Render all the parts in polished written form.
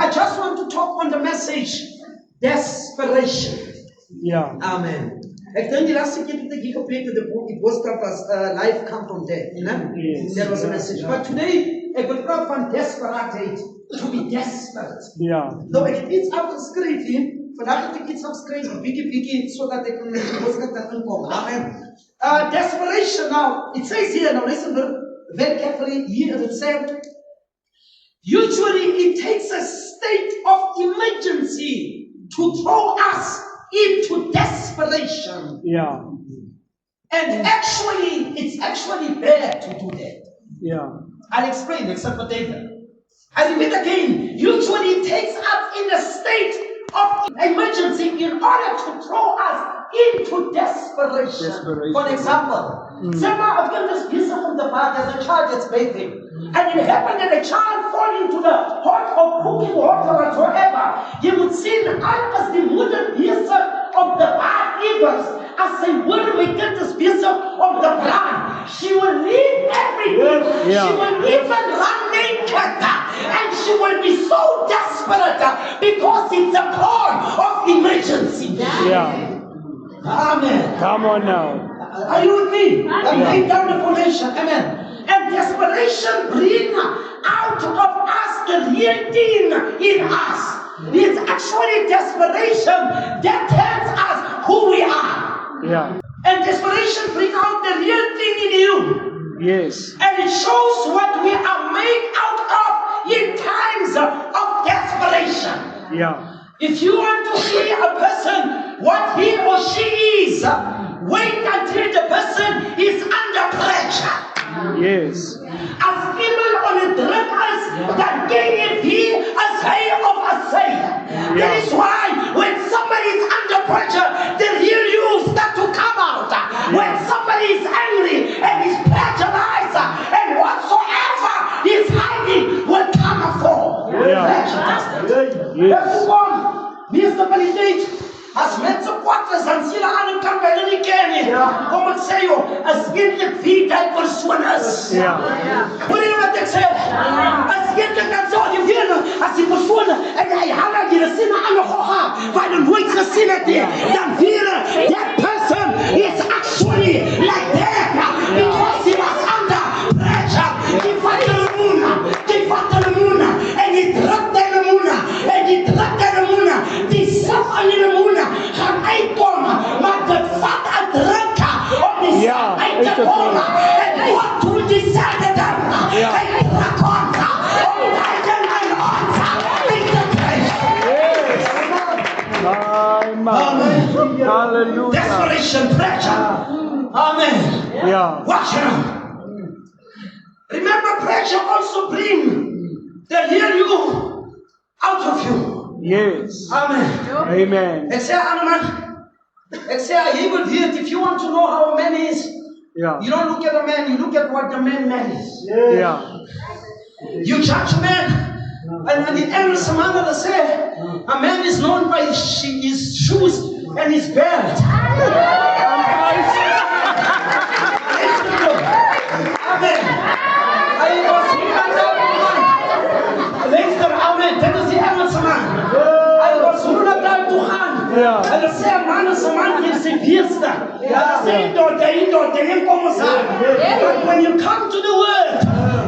I just want to talk on the message, desperation. Yeah. Amen. Ek dink die laaste keer het ek hier gepreek het, die boodskap was life come from death, you know? Yes. That was a message. But today, ek wil praat van desperaatheid, to be desperate. Yeah. Nou, ek het iets afgeskryf hier. Vandaag heb ik iets afgeskryf, wiki, zodat ik met die boodskap kan inkom. Amen. Desperation now, it says here, now listen very carefully, here it says, usually it takes a state of emergency to throw us into desperation. Yeah. And actually, it's actually bad to do that. Yeah. I'll explain, except for David. I repeat again, usually it takes us in a state of emergency in order to throw us into desperation. For example, someone of them is busy from the back as a child is bathing. And it happened that a child fall into the hot of cooking water whatsoever. You would see the as the moeder bezig of the bad evils. As sy moeder my kind is bezig of the blood. She will leave everything. Yeah. She will even run naked. And she will be so desperate because it's a call of emergency. Yeah. Amen. Come on now. Are you with me? I'm laying down the foundation. Amen. And desperation brings out of us the real thing in us. It's actually desperation that tells us who we are. Yeah. And desperation brings out the real thing in you. Yes. And it shows what we are made out of in times of desperation. Yeah. If you want to see a person, what he or she is, wait until the person is under pressure. Yes. As iemand on the druk is, dan ken he as hy of a say. That is why when somebody is under pressure, the real you start to come out. When somebody is angry and is pressurized, and whatsoever is hiding will come forth. Yes. Municipaliteit, as mense kwaad is, dan sien hulle aan die kant by hulle nie ken nie. Kom ek sê jou, as eintlik wie die persoon is. Hoor jy wat ek sê? As eintlik dan sou jy weet, as die persoon, en hy hou jy sien aan die gogga, waar jy nooit gesien het nie, dan weet that person is actually like that, because he was under pressure. Die vat hulle moena, en die druk hulle moena, en die druk hulle moena, die sap aan die moena, gaan uitkom, maar dit vat 'n druk om die sap uit te kom, en wat doen die selfde dan? Hy druk ons, om die en ons uit te kry. Amen. Hallelujah. Desperation, pressure. Amen. Yeah. Watch now. Remember, pressure also brings the real you out of you. Yes. Amen. Amen. Ek sê aan 'n man, ek sê hy wil weet, if you want to know how a man is, Yeah. you don't look at a man, you look at what the man is. Yeah. You judge a man, and the English man will say, a man is known by his shoes and his belt. Amen. Hy was luister, amen, dit is die Engelse man. Hy was Rotterdam toe gaan. Hulle sê man is 'n man hier sy beste. Hulle sê daar kom ons aan. But when you come to the word,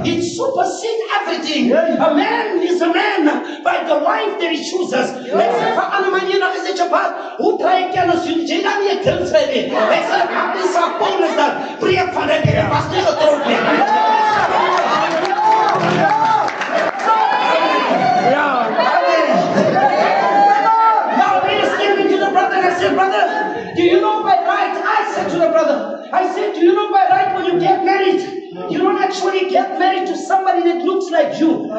it supersedes everything. A man is a man by the wife that he chooses. Ek sê vir ander man hier nog is dit jou pad. Hoe kry ek kennis? Jy dan nie kind kry nie. Ek sê ek dis op Paulus dan. Preek van dit en was nie getroud nie. Brother, do you know by right? I said to the brother, I said, do you know by right when you get married, you don't actually get married to somebody that looks like you.